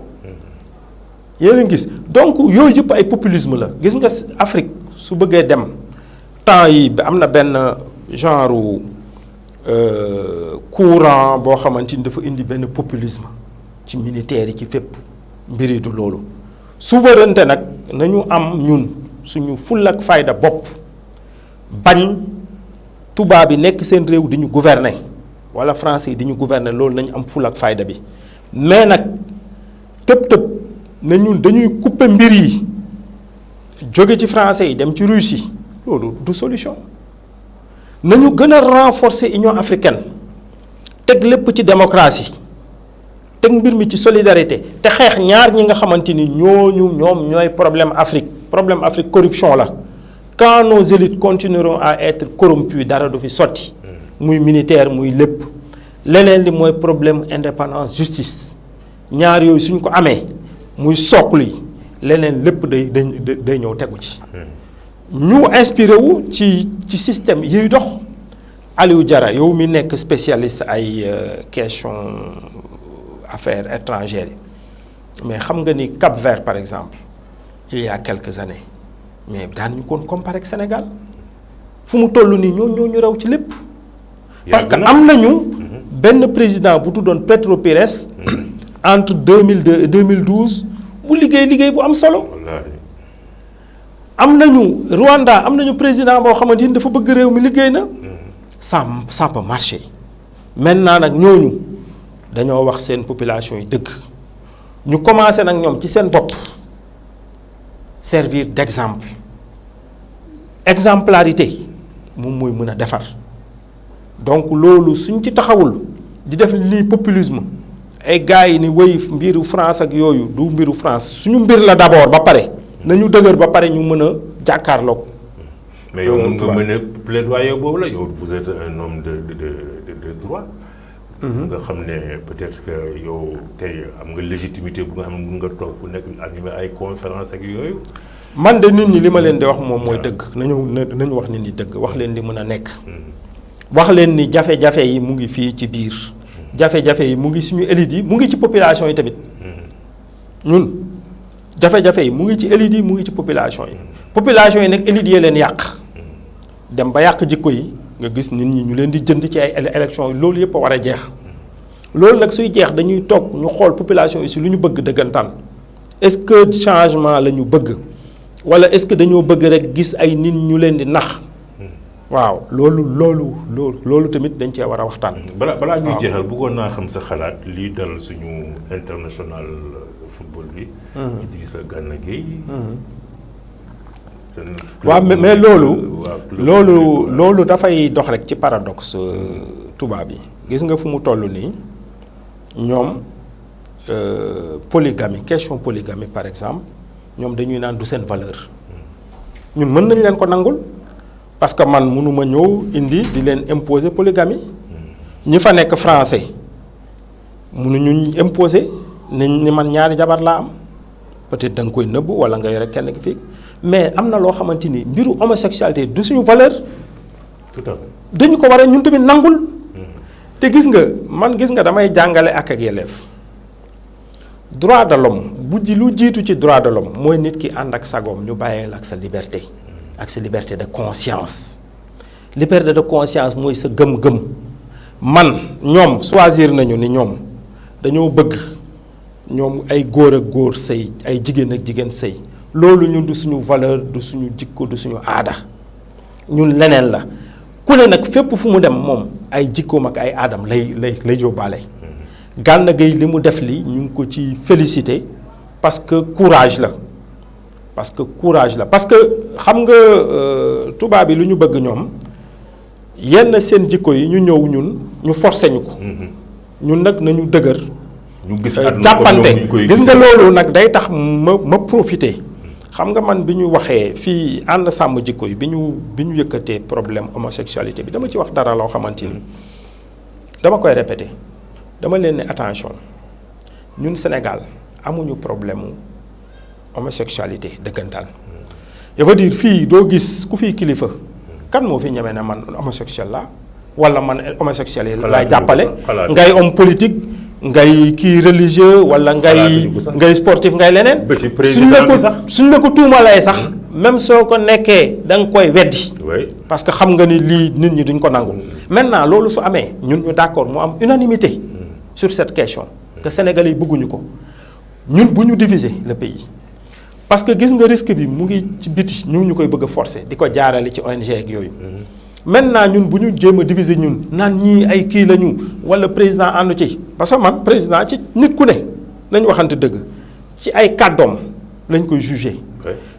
yéen a gis donc yooyu yëpp ay populisme la gis nga Afrique su bëggee dem temps yi am na benn genre courant boo xamante ni dafa indi benn populisme ci militaires yi ci fépp mbiri du loolu souveraineté nag nañu am ñun suñu full ak fayda bopp bañ tubaab yi nekk seen réew di ñu gouverner wala français yi di ñu gouverner loolu nañu am full ak fayda bi mais nag tëb na ñun dañuy couper mbir yi jóge ci français yi dem ci Russie loolu du solution nañu gën a renforcer Union africaine teg lépp ci démocratie teg mbir mi ci solidarité te xeex ñaar ñi nga xamante ni ñoom ñooy problème Afrique corruption la quand nos élites continueront à être corrompues dara du fi sotti muy militaire muy lépp leneen li mooy problème indépendance justice ñaar yooyu suñ ko amee muy socle yi leneen lépp day ñëw tegu ci ñu inspiré wu ci système yiy dox Aliou Diarra yow mi nekk spécialiste ay question affaires étrangères yi mais xam nga ni Cap-Vert par exemple il y a quelques années mais daan ñu kon comparer ak Sénégal fu mu toll nii ñoo ñu raw ci lépp parce que am nañu benn président bu tuddoon Petro Pires entre 2002 et 2012 bu liggéey bu am solo am nañu Rwanda am nañu président boo xamante ni dafa bëgg réew mi liggéey na ça peut marcher maintenant nag ñooñu dañoo wax seen population yi dëgg ñu commencé nag ñoom ci seen bopp servir d'exemple exemplarité moom mooy mën a defar donc loolu suñ ci taxawul di def lii populisme ay gars yi ni wéy mbiru France ak yooyu du mbiru France suñu mbir la d'abord ba pare nañu dëgër ba pare ñu mën a jàkkaarloog. mais yow mën nga mën a plaidoyer boobu la yow vous êtes un homme de droit. nga xam ne peut-être que yow tey am nga légitimité bu nga xam ne mën nga toog fu nekk animer ay conférence ak yooyu. man de nit ñi li ma leen di wax moom mooy dëgg nañu wax nit ñi dëgg wax leen di mën a nekk. wax leen ni jafe-jafe yi mu ngi fii ci biir. jafe-jafe yi mu ngi suñu élite yi mu ngi ci population yi tamit. ñun jafe-jafe yi mu ngi ci élite yi mu ngi ci population yi. population yi nag élite yee leen yàq. dem ba yàq jikko yi nga gis nit ñi ñu leen di jënd ci ay élections yi loolu yëpp a war a jeex. loolu nag suy jeex dañuy toog ñu xool population yi si lu ñu bëgg dëggantaan. est-ce que changement la ñu bëgg. wala est-ce que dañoo bëgg rek gis ay nit ñu leen di nax. waaw loolu tamit dañ cee war a waxtaan. balaa ñuy jeexal bëggoon naa xam sa xalaat lii dal suñu international football bi. Idrissa Gana Gueye. waaw mais loolu dafay dox rek ci paradoxe tubaab yi gis nga fu mu toll nii ñoom polygamie question polygamie par exemple ñoom dañuy naan du seen valeur. ñun mën nañ leen ko nangul. parce que man mënuma ñëw indi di leen imposer polygamie ñi fa nekk français mënuñu imposer ni man ñaari jabar laa am peut-être da nga koy nëbb wala nga yore kenn ki fii mais am na loo xamante ni mbiru homosexualité du suñu valeur. tout à fait dañu ko war a ñun tamit nangul. te gis nga damay jàngale ak yelleef droit de l'homme lu jiitu ci droit de l'homme mooy nit ki ànd ak sagoom ñu bàyyeel ak sa liberté. ak sa liberté de conscience liberté de conscience mooy sa gëm-gëm man ñoom choisir nañu ni ñoom dañoo bëgg ñoom ay góor ak góor sëy ay jigéen ak jigéen sëy loolu ñun du suñu valeur du suñu jikko du suñu aada ñun leneen la ku ne nag fépp fu mu dem moom ay jikkoom ak ay aadam lay yóbbaale. Gana Gueye li mu def li ñu ngi ko ci félicité parce que courage la. parce que xam nga tubaab yi lu ñu bëgg ñoom yenn seen jikko yi ñu ñëw ñun ñu forcé ñu ko. ñun nag nañu dëgër. ñu gis jàppante gis nga loolu nag day tax ma profité. xam nga man bi ñu waxee fii ànd sàmm jikko yi bi ñu yëkkatee problème homosexualité bi dama ci wax dara loo xamante ni dama koy répété dama leen ne attention ñun Sénégal amuñu problème homosexualité dëggantaan. ça veut dire fii doo gis ku fii kilifa kan moo fi ñeme ne man homosexuel la wala man homosexuel yi laay jàppale ngay homme politique ngay kii religieux wala ngay sportif ngay leneen suñ la ko tuumalee sax même soo ko nekkee da nga koy weddi parce que xam nga ni lii nit ñi duñ ko nangu. maintenant loolu su amee ñun ñu d'accord mu am unanimité sur cette question que Sénégalais yi bëgguñu ko ñun bu ñu diviser le pays. parce que gis nga risque bi mu ngi ci biti ñu koy bëgg a forcer di ko jaarale ci ONG ak yooyu. maintenant ñun bu ñu jéem a diviser ñun naan ñii ay kii lañu wala président àndu ci parce que man président ci nit ku ne nañ waxante dëgg ci ay kàddoom lañ koy juger.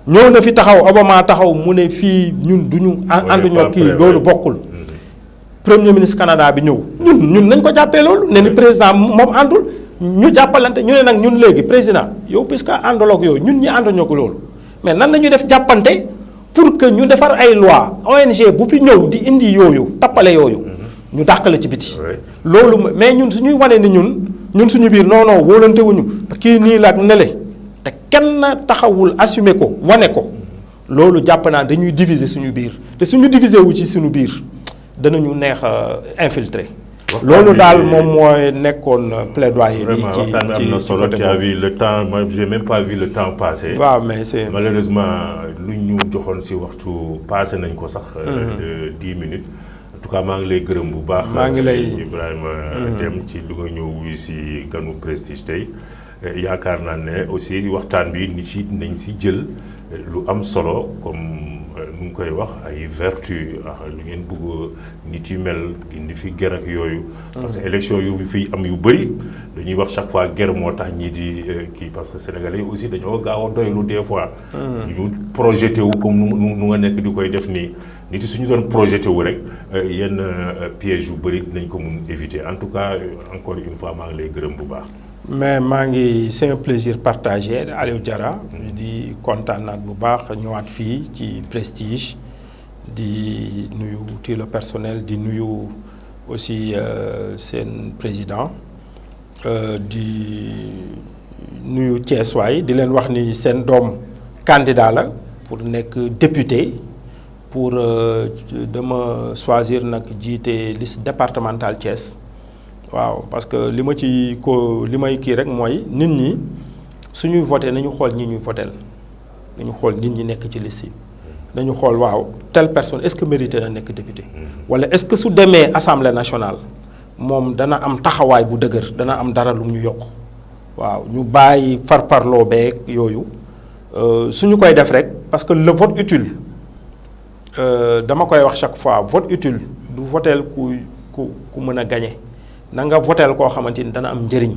ñëw na fi taxaw Obama taxaw mu ne fii ñun duñu ànduñoo kii loolu bokkul. premier ministre Canada bi ñëw ñun nañ ko jàppee loolu ne ni président moom àndul. ñu jàppalante ñu ne nag ñun léegi président yow puisque àndaloog yooyu ñun ñi ànduñoo ko loolu mais nan la ñuy def jàppante pour que ñu defar ay loi ONG bu fi ñëw di indi yooyu tappale yooyu ñu dàqale ci biti. loolu mais ñun suñuy wane ni ñun suñu biir non wóolante wuñu kii nii la ak nele te kenn taxawul assumer ko wane ko loolu jàpp naa dañuy diviser suñu biir te suñu diviser wu ci suñu biir danañu neex infiltrer. loolu daal moom mooy nekkoon plaidoyer. vraiment waxtaan bi am na solo tu as vu le temps moi j'ai même pas vu le temps passer. waaw mais c'est malheureusement lu ñu joxoon ci waxtu passé nañ ko sax. de 10 minutes. en tout cas maa ngi lay gërëm bu baax. maa ngi lay Ibrahima Dème ci lu nga ñëw wuyu ci ganu Prestige tey yaakaar naa ne aussi waxtaan bi nit yi nañ ci jël lu am solo comme. nu ngi koy wax ay vertu lu ngeen bëgg nit yu mel indi fi ger ak yooyu. parce que élection yu fi am yu bëri dañuy wax chaque fois ger moo tax ñii di kii parce que sénégalais yi aussi dañoo gaaw a doylu des fois. ñu projeté wu comme nu nga nekk di koy def nii nit yi suñu doon projeté wu rek yenn piège yu bëri nañ ko mun éviter en tout cas encore une fois maa ngi lay gërëm bu baax. mais c'est un plaisir partagé Aliou Diarra di kontaan naat bu baax ñëwaat fii ci Prestige di nuyu tout le personnel di nuyu aussi seen président di nuyu Thiès waay di leen wax ni seen doom candidat la pour nekk député pour dama choisir nag jiite liste départementale Thiès. waaw parce que li may kii rek mooy nit ñi suñuy voté nañu xool ñi ñuy votel nañu xool nit ñi nekk ci liste yi nañu xool waaw telle personne est-ce que mérité na nekk député wala est-ce que su demee assemblée nationale moom dana am taxawaay bu dëgër dana am dara lu ñu yokk waaw ñu bàyyi farparloo beeg yooyu suñu koy def rek parce que le vote utile dama koy wax chaque fois vote utile du votel ku mën a gagner na nga votel koo xamante ni dana am njëriñ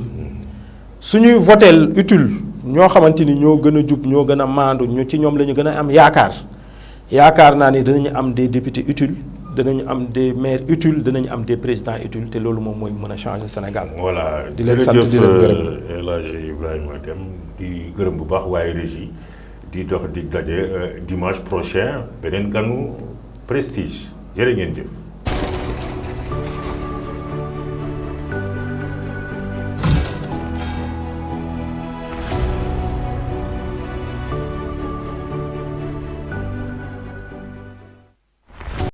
suñuy votel utile ñoo xamante ni ñoo gën a jub ñoo gën a maandu ñu ci ñoom la ñu gën a am yaakaar naa ni danañu am des députés utiles danañu am des maires utiles danañu am des présidents utiles te loolu moom mooy mën a changer Sénégal. voilà di leen sant di leen gërëm El Hadji Ibrahima Deme di gërëm bu baax waaye régie di dox di daje dimanche prochain beneen ganu Prestige jërë ngeen jëf.